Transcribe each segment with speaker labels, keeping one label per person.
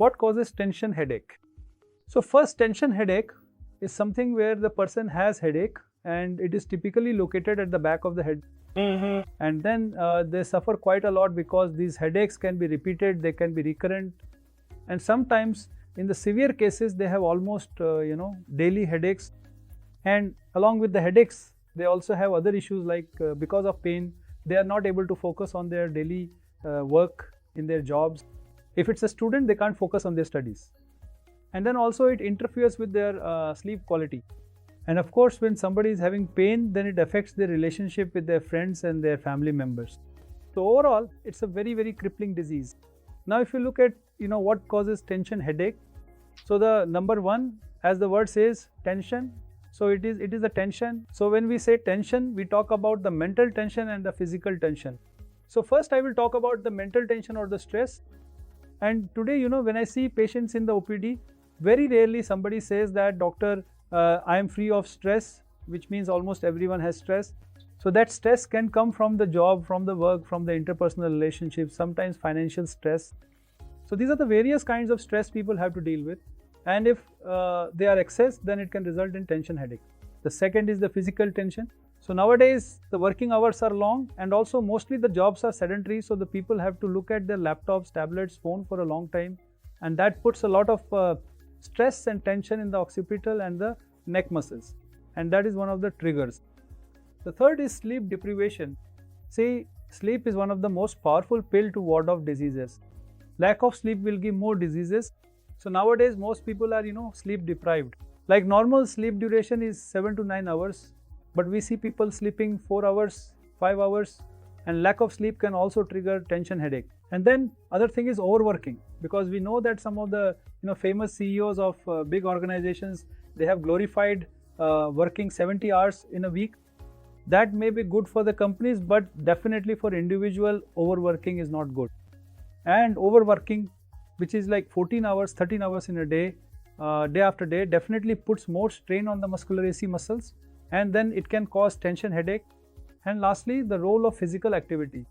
Speaker 1: What causes tension headache? So first, tension headache is something where the person has headache and it is typically located at the back of the head. And then they suffer quite a lot because these headaches can be repeated, they can be recurrent, and sometimes in the severe cases they have almost daily headaches. And along with the headaches, they also have other issues like because of pain, they are not able to focus on their daily work in their jobs. If it's a student, they can't focus on their studies. And then also it interferes with their sleep quality. And of course, when somebody is having pain, then it affects their relationship with their friends and their family members. So overall, it's a very, very crippling disease. Now, if you look at what causes tension headache, so the number one, as the word says, tension. So it is a tension. So when we say tension, we talk about the mental tension and the physical tension. So first, I will talk about the mental tension or the stress. And today, when I see patients in the OPD, very rarely somebody says that, doctor, I am free of stress, which means almost everyone has stress. So that stress can come from the job, from the work, from the interpersonal relationships, sometimes financial stress. So these are the various kinds of stress people have to deal with. And if they are excess, then it can result in tension headache. The second is the physical tension. So nowadays, the working hours are long and also mostly the jobs are sedentary. So the people have to look at their laptops, tablets, phone for a long time. And that puts a lot of stress and tension in the occipital and the neck muscles. And that is one of the triggers. The third is sleep deprivation. See, sleep is one of the most powerful pill to ward off diseases. Lack of sleep will give more diseases. So nowadays, most people are, sleep deprived. Like normal sleep duration is 7 to 9 hours. But we see people sleeping 4 hours, 5 hours, and lack of sleep can also trigger tension headache. And then other thing is overworking, because we know that some of the famous CEOs of big organizations, they have glorified working 70 hours in a week. That may be good for the companies, but definitely for individual, overworking is not good. And overworking, which is like 14 hours, 13 hours in a day, day after day, definitely puts more strain on the muscular AC muscles. And then it can cause tension headache. And lastly, the role of physical activity.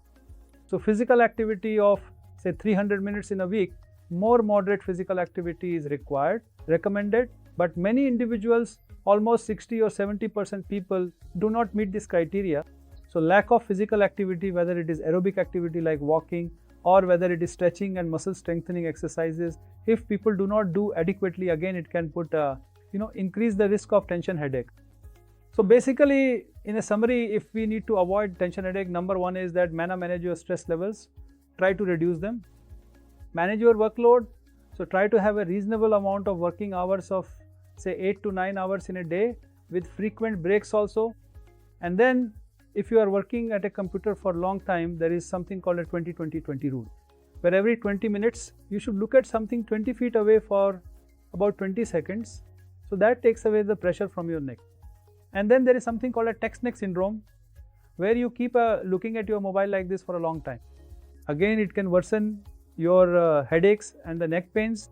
Speaker 1: So physical activity of say 300 minutes in a week, more moderate physical activity is required, recommended, but many individuals, almost 60 or 70% people do not meet this criteria. So lack of physical activity, whether it is aerobic activity like walking or whether it is stretching and muscle strengthening exercises, if people do not do adequately, again it can put increase the risk of tension headache. So basically, in a summary, if we need to avoid tension headache, number one is that manage your stress levels, try to reduce them. Manage your workload, so try to have a reasonable amount of working hours of say 8 to 9 hours in a day with frequent breaks also. And then if you are working at a computer for a long time, there is something called a 20-20-20 rule, where every 20 minutes you should look at something 20 feet away for about 20 seconds. So that takes away the pressure from your neck. And then there is something called a text neck syndrome, where you keep looking at your mobile like this for a long time. Again, it can worsen your headaches and the neck pains.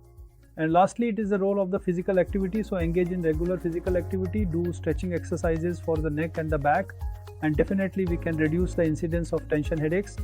Speaker 1: And lastly, it is the role of the physical activity. So engage in regular physical activity, do stretching exercises for the neck and the back, and definitely we can reduce the incidence of tension headaches.